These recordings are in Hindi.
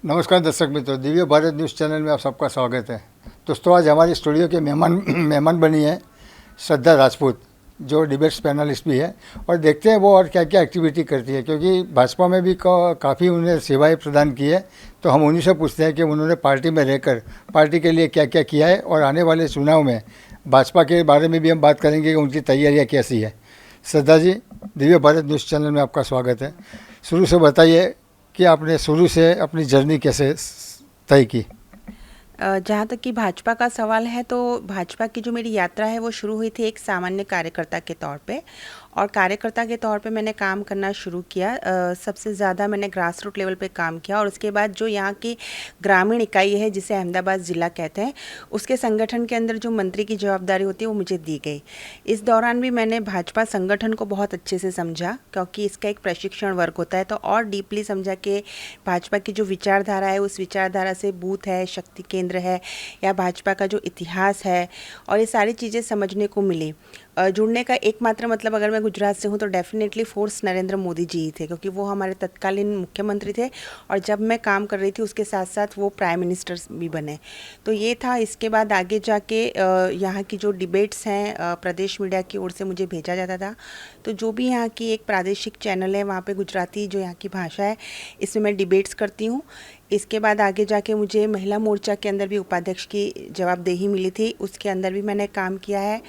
नमस्कार दर्शक मित्रों, दिव्य भारत न्यूज़ चैनल में आप सबका स्वागत है। दोस्तों, आज हमारे स्टूडियो के मेहमान बनी है श्रद्धा राजपूत, जो डिबेट्स पैनलिस्ट भी है। और देखते हैं वो और क्या क्या एक्टिविटी करती है, क्योंकि भाजपा में भी काफ़ी उन्हें सेवाएं प्रदान की है। तो हम उन्हीं से पूछते हैं कि उन्होंने पार्टी में रहकर पार्टी के लिए क्या क्या किया है, और आने वाले चुनाव में भाजपा के बारे में भी हम बात करेंगे कि उनकी तैयारियाँ कैसी है। श्रद्धा जी, दिव्य भारत न्यूज़ चैनल में आपका स्वागत है। शुरू से बताइए कि आपने शुरू से अपनी जर्नी कैसे तय की। जहाँ तक कि भाजपा का सवाल है, तो भाजपा की जो मेरी यात्रा है वो शुरू हुई थी एक सामान्य कार्यकर्ता के तौर पे, और कार्यकर्ता के तौर पे मैंने काम करना शुरू किया। सबसे ज़्यादा मैंने ग्रास रूट लेवल पे काम किया, और उसके बाद जो यहाँ की ग्रामीण इकाई है जिसे अहमदाबाद ज़िला कहते हैं, उसके संगठन के अंदर जो मंत्री की जवाबदारी होती है वो मुझे दी गई। इस दौरान भी मैंने भाजपा संगठन को बहुत अच्छे से समझा, क्योंकि इसका एक प्रशिक्षण वर्ग होता है, तो और डीपली समझा कि भाजपा की जो विचारधारा है उस विचारधारा से बूथ है, शक्ति केंद्र है, या भाजपा का जो इतिहास है, और ये सारी चीज़ें समझने को मिली। जुड़ने का एकमात्र मतलब, अगर मैं गुजरात से हूँ तो डेफिनेटली फोर्स नरेंद्र मोदी जी ही थे, क्योंकि वो हमारे तत्कालीन मुख्यमंत्री थे, और जब मैं काम कर रही थी उसके साथ साथ वो प्राइम मिनिस्टर भी बने। तो ये था। इसके बाद आगे जाके यहाँ की जो डिबेट्स हैं प्रदेश मीडिया की ओर से मुझे भेजा जाता था, तो जो भी यहाँ की एक प्रादेशिक चैनल है वहाँ पे गुजराती जो यहाँ की भाषा है, इसमें मैं डिबेट्स करती हूँ। इसके बाद आगे जाके मुझे महिला मोर्चा के अंदर भी उपाध्यक्ष की जवाबदेही मिली थी, उसके अंदर भी मैंने काम किया है।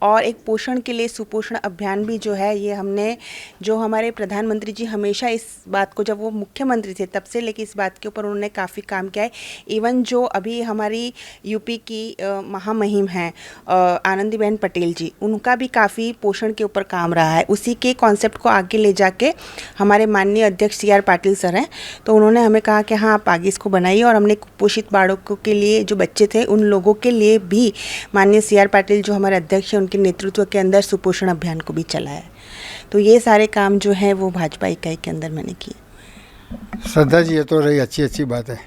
और एक पोषण के लिए सुपोषण अभियान भी जो है, ये हमने, जो हमारे प्रधानमंत्री जी हमेशा इस बात को, जब वो मुख्यमंत्री थे तब से लेकर इस बात के ऊपर उन्होंने काफ़ी काम किया है। इवन जो अभी हमारी यूपी की महामहिम हैं आनंदीबेन पटेल जी, उनका भी काफ़ी पोषण के ऊपर काम रहा है। उसी के कॉन्सेप्ट को आगे ले जाके हमारे माननीय अध्यक्ष CR पाटिल सर हैं, तो उन्होंने हमें कहा कि हाँ, आप आगे इसको बनाइए। और हमने कुपोषित बालकों के लिए, जो बच्चे थे उन लोगों के लिए भी माननीय CR पाटिल जो हमारे अध्यक्ष हैं उनके नेतृत्व के अंदर सुपोषण अभियान को भी चलाया है। तो ये सारे काम जो है वो भाजपा इकाई के अंदर मैंने किए। श्रद्धा जी, ये तो रही अच्छी बात है।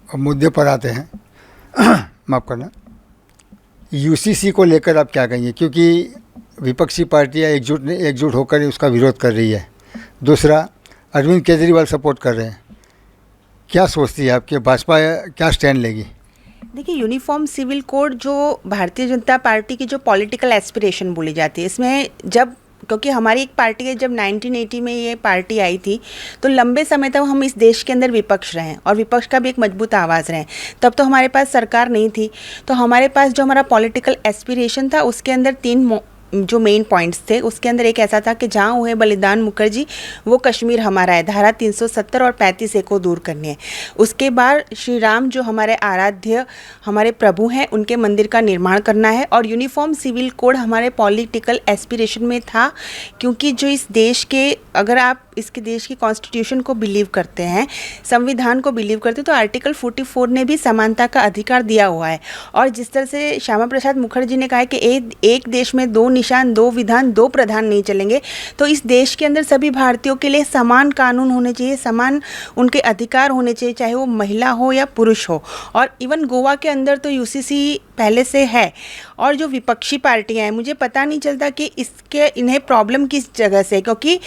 अब मुद्दे पर आते हैं। माफ़ करना, UCC को लेकर आप क्या कहेंगे, क्योंकि विपक्षी पार्टियां एकजुट होकर उसका विरोध कर रही है। दूसरा, अरविंद केजरीवाल सपोर्ट कर रहे हैं। क्या सोचती है आपकी भाजपा क्या स्टैंड लेगी? देखिए, यूनिफॉर्म सिविल कोड जो भारतीय जनता पार्टी की जो पॉलिटिकल एस्पिरेशन बोली जाती है, इसमें जब, क्योंकि हमारी एक पार्टी है, जब 1980 में ये पार्टी आई थी तो लंबे समय तक हम इस देश के अंदर विपक्ष रहे, और विपक्ष का भी एक मजबूत आवाज़ रहे। तब तो हमारे पास सरकार नहीं थी, तो हमारे पास जो हमारा पॉलिटिकल एस्पिरेशन था उसके अंदर 3 जो मेन पॉइंट्स थे। उसके अंदर एक ऐसा था कि जहाँ हुए बलिदान मुखर्जी, वो कश्मीर हमारा है, धारा 370 और 35A को दूर करनी है। उसके बाद श्री राम जो हमारे आराध्य, हमारे प्रभु हैं, उनके मंदिर का निर्माण करना है। और यूनिफॉर्म सिविल कोड हमारे पॉलिटिकल एस्पिरेशन में था, क्योंकि जो इस देश के, अगर आप इसके देश की कॉन्स्टिट्यूशन को बिलीव करते हैं, संविधान को बिलीव करते हैं, तो आर्टिकल 44 ने भी समानता का अधिकार दिया हुआ है। और जिस तरह से श्यामा प्रसाद मुखर्जी ने कहा है कि एक देश में 2 निशान, 2 विधान, 2 प्रधान नहीं चलेंगे, तो इस देश के अंदर सभी भारतीयों के लिए समान कानून होने चाहिए, समान उनके अधिकार होने चाहिए, चाहे वो महिला हो या पुरुष हो। और इवन गोवा के अंदर तो UCC पहले से है। और जो विपक्षी पार्टियां हैं, मुझे पता नहीं चलता कि इन्हें प्रॉब्लम किस जगह से है, क्योंकि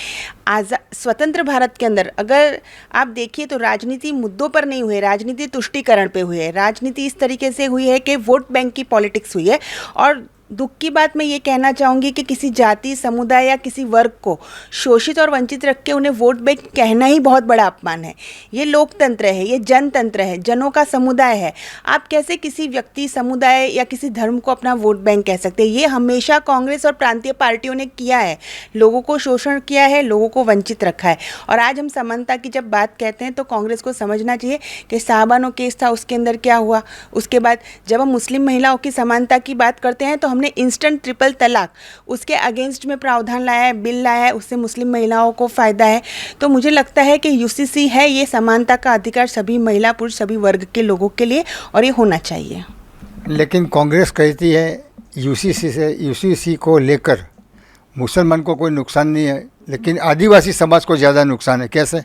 स्वतंत्र भारत के अंदर अगर आप देखिए तो राजनीति मुद्दों पर नहीं हुई है, राजनीति तुष्टीकरण पे हुई है। राजनीति इस तरीके से हुई है कि वोट बैंक की पॉलिटिक्स हुई है। और दुख की बात मैं ये कहना चाहूँगी कि किसी जाति, समुदाय या किसी वर्ग को शोषित और वंचित रख के उन्हें वोट बैंक कहना ही बहुत बड़ा अपमान है। ये लोकतंत्र है, ये जनतंत्र है, जनों का समुदाय है। आप कैसे किसी व्यक्ति, समुदाय या किसी धर्म को अपना वोट बैंक कह सकते हैं? ये हमेशा कांग्रेस और प्रांतीय पार्टियों ने किया है, लोगों को शोषण किया है, लोगों को वंचित रखा है। और आज हम समानता की जब बात कहते हैं तो कांग्रेस को समझना चाहिए कि साहबानो केस था, उसके अंदर क्या हुआ। उसके बाद जब हम मुस्लिम महिलाओं की समानता की बात करते हैं तो हमने इंस्टेंट ट्रिपल तलाक, उसके अगेंस्ट में प्रावधान लाया है, बिल लाया है, उससे मुस्लिम महिलाओं को फ़ायदा है। तो मुझे लगता है कि UCC है ये समानता का अधिकार सभी महिला, पुरुष, सभी वर्ग के लोगों के लिए, और ये होना चाहिए। लेकिन कांग्रेस कहती है UCC को लेकर मुसलमान को कोई नुकसान नहीं है, लेकिन आदिवासी समाज को ज़्यादा नुकसान है। कैसे?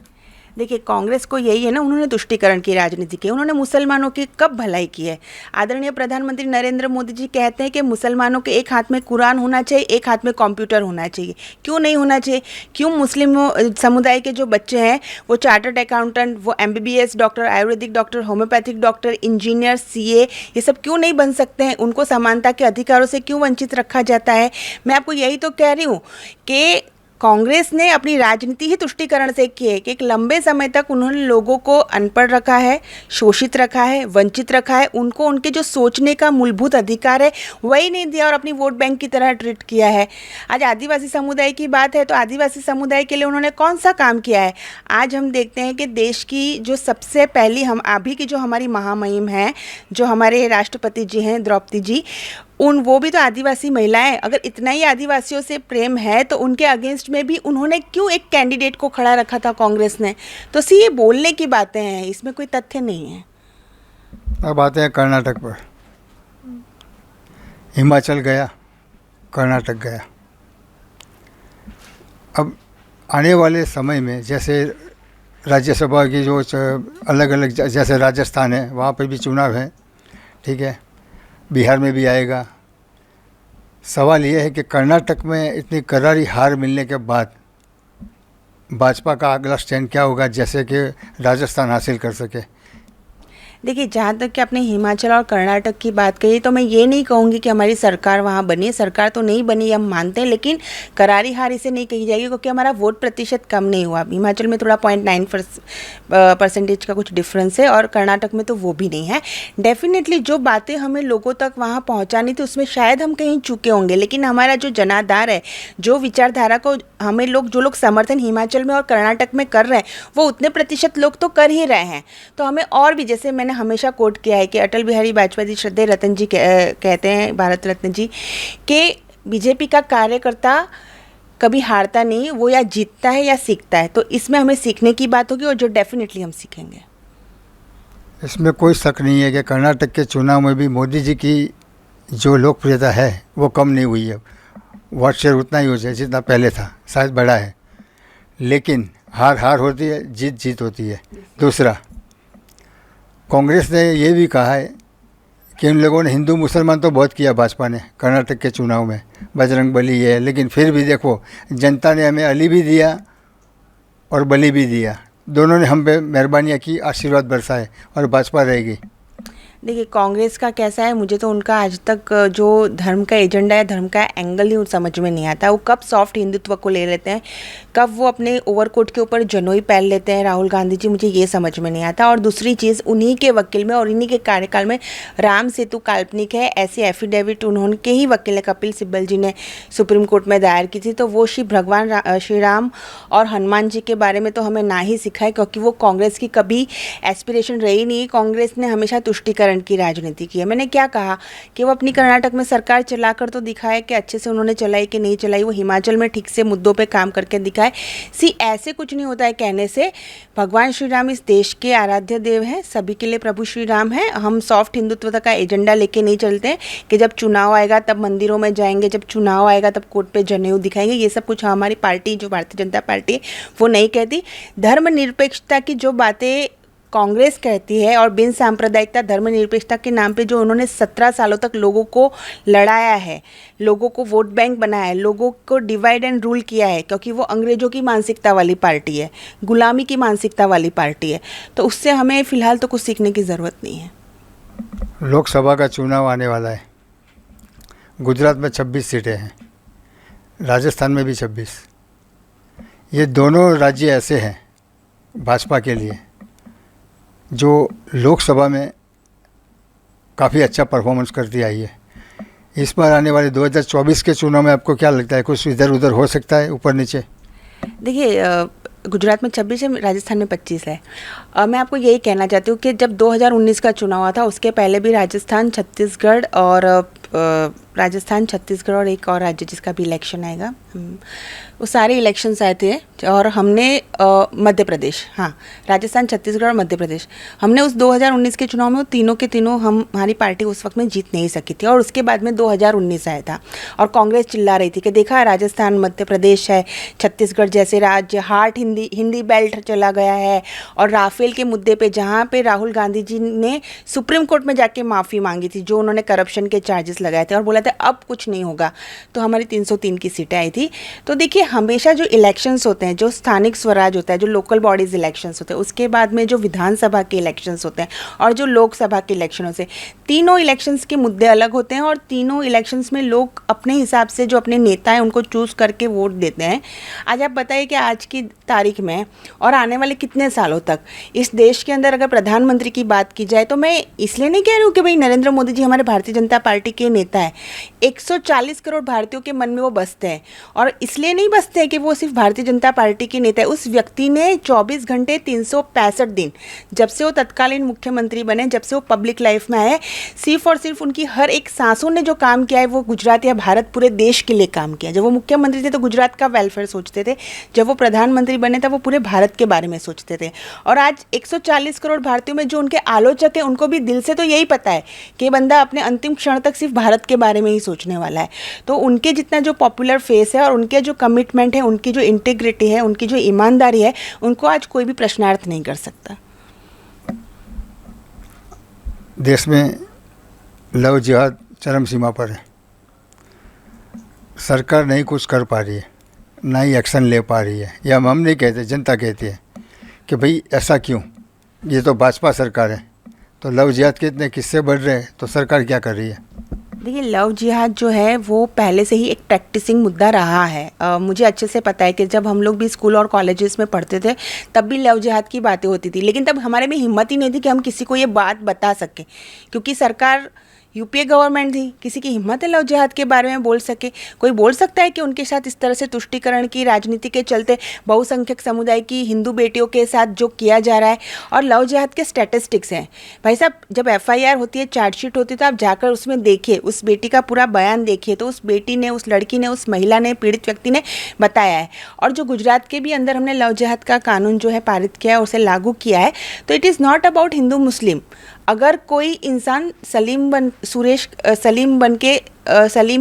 देखिए, कांग्रेस को यही है ना, उन्होंने तुष्टीकरण की राजनीति की, उन्होंने मुसलमानों की कब भलाई की है। आदरणीय प्रधानमंत्री नरेंद्र मोदी जी कहते हैं कि मुसलमानों के एक हाथ में कुरान होना चाहिए, एक हाथ में कंप्यूटर होना चाहिए। क्यों नहीं होना चाहिए? क्यों मुस्लिम समुदाय के जो बच्चे हैं वो चार्टर्ड अकाउंटेंट, वो MBBS doctor, Ayurvedic doctor, homeopathic doctor, engineer, CA ये सब क्यों नहीं बन सकते हैं? उनको समानता के अधिकारों से क्यों वंचित रखा जाता है? मैं आपको यही तो कह रही हूँ कि कांग्रेस ने अपनी राजनीति ही तुष्टीकरण से की है कि एक लंबे समय तक उन्होंने लोगों को अनपढ़ रखा है, शोषित रखा है, वंचित रखा है, उनको उनके जो सोचने का मूलभूत अधिकार है वही नहीं दिया और अपनी वोट बैंक की तरह ट्रीट किया है। आज आदिवासी समुदाय की बात है तो आदिवासी समुदाय के लिए उन्होंने कौन सा काम किया है? आज हम देखते हैं कि देश की जो सबसे पहली हम अभी की जो हमारी महामहिम हैं, जो हमारे राष्ट्रपति जी हैं द्रौपदी जी, वो भी तो आदिवासी महिलाएं। अगर इतना ही आदिवासियों से प्रेम है तो उनके अगेंस्ट में भी उन्होंने क्यों एक कैंडिडेट को खड़ा रखा था कांग्रेस ने? तो ये बोलने की बातें हैं, इसमें कोई तथ्य नहीं है। अब आते हैं कर्नाटक पर। हिमाचल गया, कर्नाटक गया। अब आने वाले समय में जैसे राज्यसभा की जो अलग अलग जैसे राजस्थान है वहाँ पर भी चुनाव है, ठीक है, बिहार में भी आएगा। सवाल ये है कि कर्नाटक में इतनी करारी हार मिलने के बाद भाजपा का अगला स्टैंड क्या होगा, जैसे कि राजस्थान हासिल कर सके। देखिए, जहाँ तक कि आपने हिमाचल और कर्नाटक की बात कही तो मैं ये नहीं कहूँगी कि हमारी सरकार वहाँ बनी है। सरकार तो नहीं बनी, हम मानते हैं, लेकिन करारी हार इसे नहीं कही जाएगी क्योंकि हमारा वोट प्रतिशत कम नहीं हुआ। हिमाचल में थोड़ा 0.9% का कुछ डिफरेंस है और कर्नाटक में तो वो भी नहीं है। डेफिनेटली जो बातें हमें लोगों तक वहाँ पहुँचानी थी उसमें शायद हम कहीं चूके होंगे, लेकिन हमारा जो जनाधार है, जो विचारधारा को हमें जो लोग समर्थन हिमाचल में और कर्नाटक में कर रहे हैं वो उतने प्रतिशत लोग तो कर ही रहे हैं। तो हमें और भी, जैसे मैंने हमेशा कोट किया है कि अटल बिहारी वाजपेयी जी, श्रद्धेय रतन जी कहते हैं, भारत रत्न जी, कि बीजेपी का कार्यकर्ता कभी हारता नहीं, वो या जीतता है या सीखता है। तो इसमें हमें सीखने की बात होगी और जो डेफिनेटली हम सीखेंगे। इसमें कोई शक नहीं है कि कर्नाटक के चुनाव में भी मोदी जी की जो लोकप्रियता है वो कम नहीं हुई है। वोट शेयर उतना ही हो जाए जितना पहले था, शायद बढ़ा है, लेकिन हार हार होती है, जीत जीत होती है। दूसरा, कांग्रेस ने ये भी कहा है कि इन लोगों ने हिंदू मुसलमान तो बहुत किया भाजपा ने कर्नाटक के चुनाव में, बजरंग बली है, लेकिन फिर भी देखो जनता ने हमें अली भी दिया और बली भी दिया, दोनों ने हम पे मेहरबानियाँ की, आशीर्वाद बरसाए और भाजपा रहेगी। देखिए, कांग्रेस का कैसा है, मुझे तो उनका आज तक जो धर्म का एजेंडा है, धर्म का एंगल ही समझ में नहीं आता। वो कब सॉफ्ट हिंदुत्व को ले लेते हैं, कब वो अपने ओवरकोट के ऊपर जनोई पहन लेते हैं राहुल गांधी जी, मुझे ये समझ में नहीं आता। और दूसरी चीज़, उन्हीं के वकील में और इन्हीं के कार्यकाल में राम सेतु काल्पनिक है, ऐसी एफिडेविट उन्होंने के ही वकील कपिल सिब्बल जी ने सुप्रीम कोर्ट में दायर की थी। तो वो श्री राम और हनुमान जी के बारे में तो हमें ना ही सिखाए, क्योंकि वो कांग्रेस की कभी एस्पिरेशन रही नहीं। कांग्रेस ने हमेशा तुष्टीकरण की राजनीति की है। मैंने क्या कहा कि वो अपनी कर्नाटक में सरकार चलाकर तो दिखाए कि अच्छे से उन्होंने चलाई कि नहीं चलाई, वो हिमाचल में ठीक से मुद्दों पे काम करके दिखाए। ऐसे कुछ नहीं होता है कहने से। भगवान श्री राम इस देश के आराध्य देव हैं, सभी के लिए प्रभु श्री राम हैं। हम सॉफ्ट हिंदुत्व का एजेंडा लेके नहीं चलते हैं कि जब चुनाव आएगा तब मंदिरों में जाएंगे, जब चुनाव आएगा तब कोर्ट पे जनेऊ दिखाएंगे। ये सब कुछ हमारी पार्टी, जो भारतीय जनता पार्टी है, वो नहीं कहती। धर्मनिरपेक्षता की जो बातें कांग्रेस कहती है और बिन सांप्रदायिकता, धर्मनिरपेक्षता के नाम पे जो उन्होंने 17 सालों तक लोगों को लड़ाया है, लोगों को वोट बैंक बनाया है, लोगों को डिवाइड एंड रूल किया है, क्योंकि वो अंग्रेजों की मानसिकता वाली पार्टी है, गुलामी की मानसिकता वाली पार्टी है। तो उससे हमें फ़िलहाल तो कुछ सीखने की ज़रूरत नहीं है। लोकसभा का चुनाव आने वाला है। गुजरात में 26 सीटें हैं, राजस्थान में भी 26। ये दोनों राज्य ऐसे हैं भाजपा के लिए जो लोकसभा में काफ़ी अच्छा परफॉर्मेंस करती आई है। इस बार आने वाले 2024 के चुनाव में आपको क्या लगता है, कुछ इधर उधर हो सकता है, ऊपर नीचे? देखिए, गुजरात में 26 है, राजस्थान में 25 है। मैं आपको यही कहना चाहती हूँ कि जब 2019 का चुनाव हुआ था उसके पहले भी राजस्थान, छत्तीसगढ़ और राजस्थान, छत्तीसगढ़ और एक और राज्य जिसका भी इलेक्शन आएगा, वो सारे इलेक्शंस आए थे और हमने मध्य प्रदेश, हाँ, राजस्थान, छत्तीसगढ़ और मध्य प्रदेश, हमने उस 2019 के चुनाव में वो तीनों के तीनों हमारी पार्टी उस वक्त में जीत नहीं सकी थी। और उसके बाद में 2019 आया था और कांग्रेस चिल्ला रही थी कि देखा राजस्थान, मध्य प्रदेश है, छत्तीसगढ़ जैसे राज्य, हार्ट हिंदी बेल्ट चला गया है। और राफेल के मुद्दे पे जहाँ पे राहुल गांधी जी ने सुप्रीम कोर्ट में जाके माफ़ी मांगी थी, जो उन्होंने करप्शन के चार्जेस लगाए थे और बोला था अब कुछ नहीं होगा, तो हमारी 303 की सीटें आई थी। तो देखिए हमेशा जो इलेक्शंस होते हैं, जो स्थानिक स्वराज होता है, जो लोकल बॉडीज़ इलेक्शंस होते हैं, उसके बाद में जो विधानसभा के इलेक्शंस होते हैं और जो लोकसभा के इलेक्शन होते हैं, तीनों इलेक्शंस के मुद्दे अलग होते हैं और तीनों इलेक्शंस में लोग अपने हिसाब से जो अपने नेता हैं उनको चूज़ करके वोट देते हैं। आज आप बताइए कि आज की तारीख में और आने वाले कितने सालों तक इस देश के अंदर अगर प्रधानमंत्री की बात की जाए, तो मैं इसलिए नहीं कह रही हूँ कि भाई नरेंद्र मोदी जी हमारे भारतीय जनता पार्टी के नेता है, 140 करोड़ भारतीयों के मन में वो बसते हैं और इसलिए नहीं बसते हैं कि वो सिर्फ भारतीय जनता पार्टी के नेता है। उस व्यक्ति ने 24 घंटे 365 दिन, जब से वो तत्कालीन मुख्यमंत्री बने, जब से वो पब्लिक लाइफ में आए, सिर्फ और सिर्फ उनकी हर एक सांसों ने जो काम किया है वो गुजरात या भारत पूरे देश के लिए काम किया। जब वो मुख्यमंत्री थे तो गुजरात का वेलफेयर सोचते थे, जब वो प्रधानमंत्री बने तब वो पूरे भारत के बारे में सोचते थे। और आज 140 करोड़ भारतीयों में जो उनके आलोचक हैं उनको भी दिल से तो यही पता है कि बंदा अपने अंतिम क्षण तक सिर्फ भारत के बारे में ही सोचने वाला है। तो उनके जितना जो पॉपुलर फेस है और उनके जो कमिटमेंट है, उनकी जो इंटीग्रिटी है, उनकी जो ईमानदारी है, उनको आज कोई भी प्रश्नार्थ नहीं कर सकता। देश में लव जिहाद चरम सीमा पर है। सरकार नहीं कुछ कर पा रही है, ना ही एक्शन ले पा रही है। या हम नहीं कहते, जनता कहती है कि भाई ऐसा क्यों, ये तो भाजपा सरकार है, तो लव जिहाद के इतने किस्से बढ़ रहे हैं, तो सरकार क्या कर रही है? देखिए लव जिहाद जो है वो पहले से ही एक प्रैक्टिसिंग मुद्दा रहा है। मुझे अच्छे से पता है कि जब हम लोग भी स्कूल और कॉलेजेस में पढ़ते थे तब भी लव जिहाद की बातें होती थी, लेकिन तब हमारे में हिम्मत ही नहीं थी कि हम किसी को ये बात बता सकें, क्योंकि सरकार यूपीए गवर्नमेंट थी, किसी की हिम्मत है लव जिहाद के बारे में बोल सके? कोई बोल सकता है कि उनके साथ इस तरह से तुष्टीकरण की राजनीति के चलते बहुसंख्यक समुदाय की हिंदू बेटियों के साथ जो किया जा रहा है? और लव जिहाद के स्टैटिस्टिक्स हैं भाई साहब, जब एफआईआर होती है, चार्जशीट होती है, तो आप जाकर उसमें देखिए, उस बेटी का पूरा बयान देखिए, तो उस बेटी ने, उस लड़की ने, उस महिला ने, पीड़ित व्यक्ति ने बताया है। और जो गुजरात के भी अंदर हमने लव जिहाद का कानून जो है पारित किया है, उसे लागू किया है, तो it is not about Hindu Muslim. अगर कोई इंसान सलीम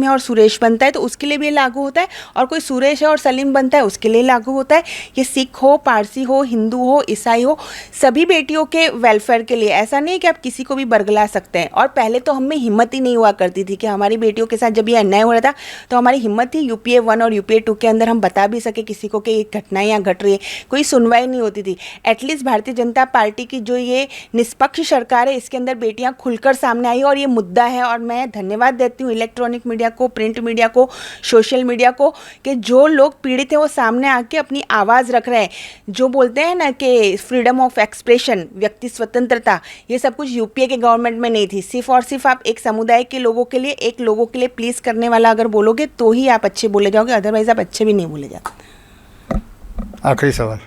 है और सुरेश बनता है तो उसके लिए भी लागू होता है, और कोई सुरेश है और सलीम बनता है उसके लिए लागू होता है। ये सिख हो, पारसी हो, हिंदू हो, ईसाई हो, सभी बेटियों के वेलफेयर के लिए। ऐसा नहीं है कि आप किसी को भी बरगला सकते हैं। और पहले तो हम में हिम्मत ही नहीं हुआ करती थी कि हमारी बेटियों के साथ जब ये अन्याय हो रहा था तो हमारी हिम्मत थी यूपीए 1 और यूपीए 2 के अंदर हम बता भी सके किसी को कि ये घटना यहाँ घट रही है, कोई सुनवाई नहीं होती थी। एटलीस्ट भारतीय जनता पार्टी की जो ये निष्पक्ष सरकार है, इसके अंदर बेटियाँ खुलकर सामने आई और ये मुद्दा है। और मैं धन्यवाद देती हूँ इलेक्ट्रॉनिक मीडिया को, प्रिंट मीडिया को, सोशल मीडिया को, कि जो लोग पीड़ित हैं वो सामने आके अपनी आवाज़ रख रहे हैं। जो बोलते हैं ना कि फ्रीडम ऑफ एक्सप्रेशन, व्यक्ति स्वतंत्रता, ये सब कुछ यूपीए के गवर्नमेंट में नहीं थी। सिर्फ और सिर्फ आप एक समुदाय के लोगों के लिए, एक लोगों के लिए प्लीज़ करने वाला अगर बोलोगे तो ही आप अच्छे बोले जाओगे, अदरवाइज आप अच्छे भी नहीं बोले जाते। आखिरी सवाल,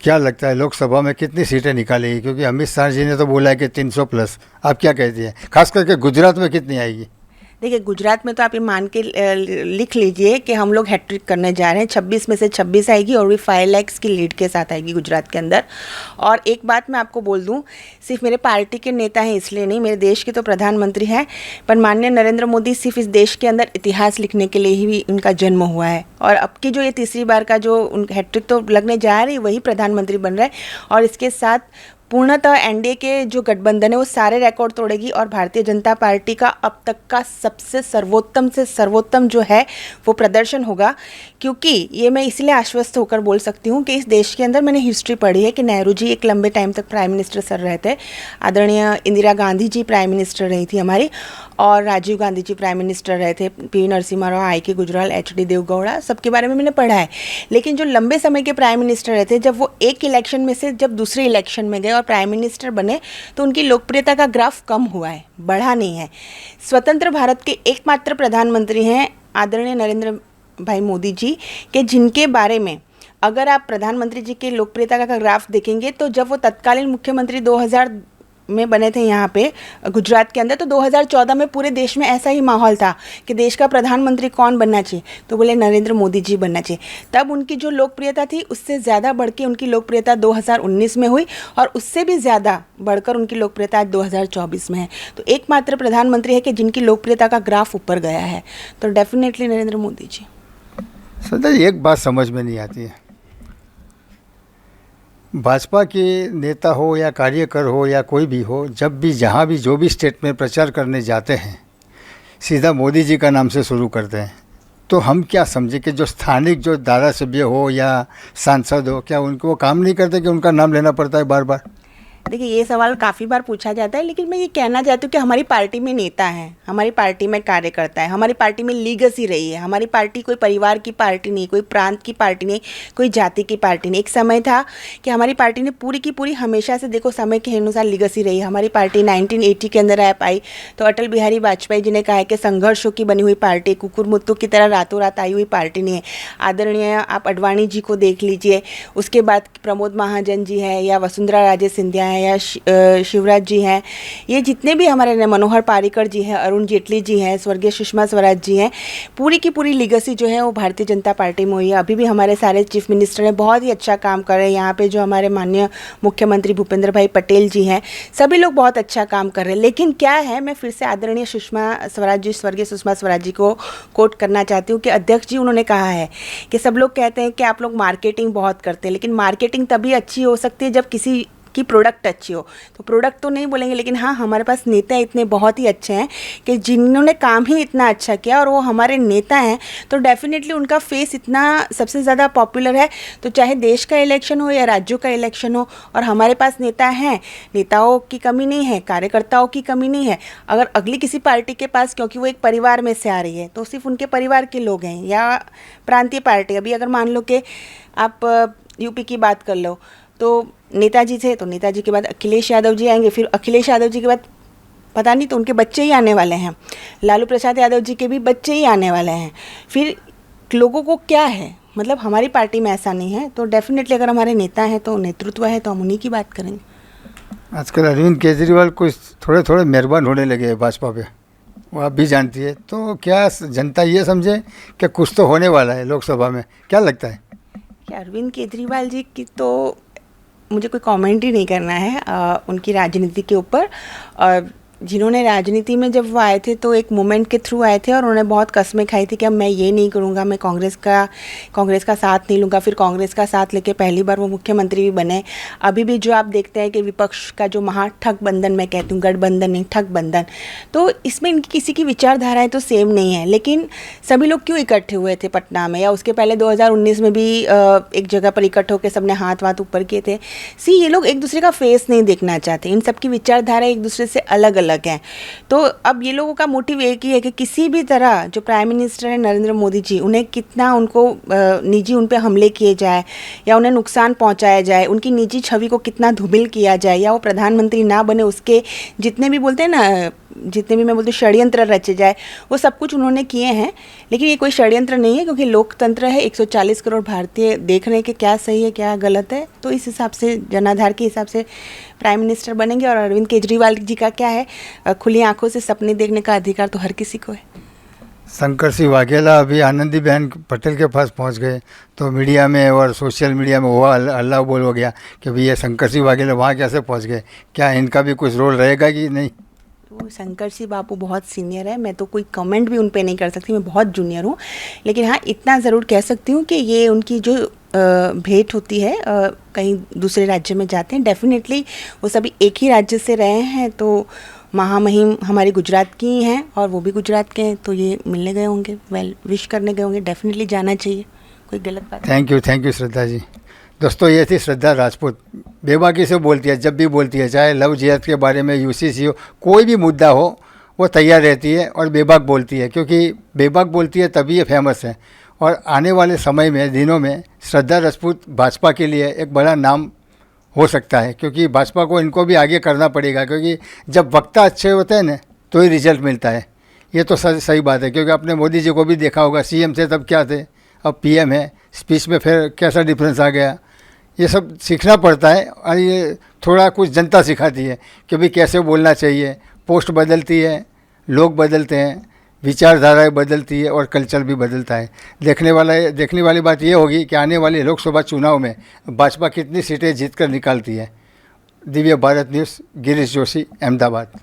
क्या लगता है लोकसभा में कितनी सीटें निकालेगी? क्योंकि अमित शाह जी ने तो बोला है कि 300 प्लस। आप क्या कहती हैं, खास करके गुजरात में कितनी आएगी? देखिए गुजरात में तो आप ये मान के लिख लीजिए कि हम लोग हैट्रिक करने जा रहे हैं। 26 में से 26 आएगी और भी 5 लाख की लीड के साथ आएगी गुजरात के अंदर। और एक बात मैं आपको बोल दूं, सिर्फ मेरे पार्टी के नेता हैं इसलिए नहीं, मेरे देश के तो प्रधानमंत्री हैं, पर माननीय नरेंद्र मोदी सिर्फ इस देश के अंदर इतिहास लिखने के लिए ही उनका जन्म हुआ है। और अब की जो ये तीसरी बार का जो हैट्रिक तो लगने जा रही, वही प्रधानमंत्री बन रहे हैं। और इसके साथ पूर्णतः एनडीए के जो गठबंधन है वो सारे रिकॉर्ड तोड़ेगी और भारतीय जनता पार्टी का अब तक का सबसे सर्वोत्तम से सर्वोत्तम जो है वो प्रदर्शन होगा। क्योंकि ये मैं इसलिए आश्वस्त होकर बोल सकती हूँ कि इस देश के अंदर मैंने हिस्ट्री पढ़ी है कि नेहरू जी एक लंबे टाइम तक प्राइम मिनिस्टर सर रहे थे, आदरणीय इंदिरा गांधी जी प्राइम मिनिस्टर रही थी हमारी, और राजीव गांधी जी प्राइम मिनिस्टर रहे थे, पी नरसिम्हा राव, आई के गुजराल, एच.डी. देवगौड़ा, सबके बारे में मैंने पढ़ा है। लेकिन जो लंबे समय के प्राइम मिनिस्टर रहे थे, जब वो एक इलेक्शन में से जब दूसरे इलेक्शन में गए और प्राइम मिनिस्टर बने तो उनकी लोकप्रियता का ग्राफ कम हुआ है, बढ़ा नहीं है। स्वतंत्र भारत के एकमात्र प्रधानमंत्री हैं आदरणीय नरेंद्र भाई मोदी जी, के जिनके बारे में अगर आप प्रधानमंत्री जी के लोकप्रियता का ग्राफ देखेंगे तो जब वो तत्कालीन मुख्यमंत्री में बने थे यहाँ पे गुजरात के अंदर, तो 2014 में पूरे देश में ऐसा ही माहौल था कि देश का प्रधानमंत्री कौन बनना चाहिए, तो बोले नरेंद्र मोदी जी बनना चाहिए। तब उनकी जो लोकप्रियता थी उससे ज़्यादा बढ़ के उनकी लोकप्रियता 2019 में हुई और उससे भी ज़्यादा बढ़कर उनकी लोकप्रियता आज 2024 में है। तो एकमात्र प्रधानमंत्री है कि जिनकी लोकप्रियता का ग्राफ ऊपर गया है, तो डेफिनेटली नरेंद्र मोदी जी। सदा एक बात समझ में नहीं आती है, भाजपा के नेता हो या कार्यकर हो या कोई भी हो, जब भी जहाँ भी जो भी स्टेट में प्रचार करने जाते हैं सीधा मोदी जी का नाम से शुरू करते हैं। तो हम क्या समझे कि जो स्थानिक जो धारासभ्य हो या सांसद हो, क्या उनको काम नहीं करते कि उनका नाम लेना पड़ता है बार बार? देखिए, ये सवाल काफ़ी बार पूछा जाता है, लेकिन मैं ये कहना चाहती हूँ कि हमारी पार्टी में नेता हैं, हमारी पार्टी में कार्यकर्ता है, हमारी पार्टी में लीगेसी रही है। हमारी पार्टी कोई परिवार की पार्टी नहीं, कोई प्रांत की पार्टी नहीं, कोई जाति की पार्टी नहीं। एक समय था कि हमारी पार्टी ने पूरी की पूरी हमेशा से, देखो समय के अनुसार लीगेसी रही है। हमारी पार्टी 1980 के अंदर आ पाई, तो अटल बिहारी वाजपेयी जी ने कहा है कि संघर्षों की बनी हुई पार्टी, कुकुर मुत्तू की तरह रातों रात आई हुई पार्टी नहीं है। आदरणीय आप अडवाणी जी को देख लीजिए, उसके बाद प्रमोद महाजन जी है या वसुंधरा राजे सिंधिया है या शिवराज जी हैं, ये जितने भी हमारे मनोहर पारिकर जी हैं, अरुण जेटली जी हैं, स्वर्गीय सुषमा स्वराज जी हैं, पूरी की पूरी लीगेसी जो है वो भारतीय जनता पार्टी में हुई है। अभी भी हमारे सारे चीफ मिनिस्टर ने बहुत ही अच्छा काम कर रहे हैं। यहाँ पे जो हमारे माननीय मुख्यमंत्री भूपेंद्र भाई पटेल जी हैं, सभी लोग बहुत अच्छा काम कर रहे हैं। लेकिन क्या है, मैं फिर से आदरणीय सुषमा स्वराज जी, स्वर्गीय सुषमा स्वराज जी को कोट करना चाहती हूँ कि अध्यक्ष जी उन्होंने कहा है कि सब लोग कहते हैं कि आप लोग मार्केटिंग बहुत करते हैं, लेकिन मार्केटिंग तभी अच्छी हो सकती है जब किसी की प्रोडक्ट अच्छी हो। तो प्रोडक्ट तो नहीं बोलेंगे, लेकिन हाँ, हमारे पास नेता इतने बहुत ही अच्छे हैं कि जिन्होंने काम ही इतना अच्छा किया और वो हमारे नेता हैं, तो डेफिनेटली उनका फेस इतना सबसे ज़्यादा पॉपुलर है। तो चाहे देश का इलेक्शन हो या राज्यों का इलेक्शन हो, और हमारे पास नेता हैं, नेताओं की कमी नहीं है, कार्यकर्ताओं की कमी नहीं है। अगर अगली किसी पार्टी के पास, क्योंकि वो एक परिवार में से आ रही है, तो सिर्फ उनके परिवार के लोग हैं या प्रांतीय पार्टी, अभी अगर मान लो कि आप यूपी की बात कर लो, तो नेताजी थे, तो नेताजी के बाद अखिलेश यादव जी आएंगे, फिर अखिलेश यादव जी के बाद पता नहीं तो उनके बच्चे ही आने वाले हैं, लालू प्रसाद यादव जी के भी बच्चे ही आने वाले हैं। फिर लोगों को क्या है, मतलब हमारी पार्टी में ऐसा नहीं है। तो डेफिनेटली अगर हमारे नेता हैं तो नेतृत्व है, तो हम उन्हीं की बात करेंगे। आजकल अरविंद केजरीवाल कुछ थोड़े थोड़े मेहरबान होने लगे हैं भाजपा पे, वो आप भी जानती है। तो क्या जनता ये समझे कि कुछ तो होने वाला है लोकसभा में? क्या लगता है कि अरविंद केजरीवाल जी की तो मुझे कोई कमेंट ही नहीं करना है उनकी राजनीति के ऊपर। जिन्होंने राजनीति में जब वो आए थे तो एक मूवमेंट के थ्रू आए थे और उन्होंने बहुत कस्में खाई थी कि अब मैं ये नहीं करूँगा, मैं कांग्रेस का साथ नहीं लूँगा। फिर कांग्रेस का साथ लेके पहली बार वो मुख्यमंत्री भी बने। अभी भी जो आप देखते हैं कि विपक्ष का जो महाठगबंधन, मैं कहती हूँ गठबंधन नहीं ठगबंधन, तो इसमें इनकी किसी की विचारधाराएँ तो सेम नहीं है। लेकिन सभी लोग क्यों इकट्ठे हुए थे पटना में, या उसके पहले 2019 में भी एक जगह पर इकट्ठे होकर सबने हाथ वाथ ऊपर किए थे। ये लोग एक दूसरे का फेस नहीं देखना चाहते, इन सबकी विचारधारा एक दूसरे से अलग अलग हैं। तो अब ये लोगों का मोटिव एक ही है कि किसी भी तरह जो प्राइम मिनिस्टर है नरेंद्र मोदी जी, उन्हें कितना उनको निजी उन पे हमले किए जाए या उन्हें नुकसान पहुंचाया जाए, उनकी निजी छवि को कितना धूमिल किया जाए, या वो प्रधानमंत्री ना बने उसके जितने भी बोलते हैं ना, जितने भी मैं बोलती हूँ षड्यंत्र रचे जाए, वो सब कुछ उन्होंने किए हैं। लेकिन ये कोई षड्यंत्र नहीं है, क्योंकि लोकतंत्र है, 140 करोड़ भारतीय देख रहे हैं कि क्या सही है क्या गलत है। तो इस हिसाब से जनाधार के हिसाब से प्राइम मिनिस्टर बनेंगे। और अरविंद केजरीवाल जी का क्या है, खुली आंखों से सपने देखने का अधिकार तो हर किसी को है। शंकर सिंह वाघेला अभी आनंदीबेन पटेल के पास पहुंच गए, तो मीडिया में और सोशल मीडिया में हुआ हल्ला बोल हो गया कि भैया शंकर सिंह वाघेला वहाँ कैसे पहुंच गए, क्या इनका भी कुछ रोल रहेगा कि नहीं? तो शंकर सिंह बापू बहुत सीनियर है, मैं तो कोई कमेंट भी उन पे नहीं कर सकती, मैं बहुत जूनियर हूँ। लेकिन हाँ, इतना ज़रूर कह सकती हूँ कि ये उनकी जो भेंट होती है, कहीं दूसरे राज्य में जाते हैं, डेफिनेटली वो सभी एक ही राज्य से रहे हैं, तो महामहिम हमारी गुजरात की ही हैं और वो भी गुजरात के हैं, तो ये मिलने गए होंगे, वेल विश करने गए होंगे, डेफिनेटली जाना चाहिए, कोई गलत बात। Thank you Shraddha ji. दोस्तों, ये थी श्रद्धा राजपूत, बेबाकी से बोलती है, जब भी बोलती है, चाहे लव जिहाद के बारे में, यूसीसी हो, कोई भी मुद्दा हो, वो तैयार रहती है और बेबाक बोलती है, क्योंकि बेबाक बोलती है तभी ये फेमस है। और आने वाले समय में, दिनों में, श्रद्धा राजपूत भाजपा के लिए एक बड़ा नाम हो सकता है, क्योंकि भाजपा को इनको भी आगे करना पड़ेगा, क्योंकि जब वक्ता अच्छे होते हैं ना तो ही रिजल्ट मिलता है। ये तो सही बात है, क्योंकि आपने मोदी जी को भी देखा होगा, सीएम थे तब क्या थे, अब पीएम है, स्पीच में फिर कैसा डिफरेंस आ गया। ये सब सीखना पड़ता है और ये थोड़ा कुछ जनता सिखाती है कि भाई कैसे बोलना चाहिए। पोस्ट बदलती है, लोग बदलते हैं, विचारधाराएं बदलती है और कल्चर भी बदलता है। देखने वाली बात ये होगी कि आने वाले लोकसभा चुनाव में भाजपा कितनी सीटें जीत कर निकालती है। दिव्य भारत न्यूज़, गिरीश जोशी, अहमदाबाद।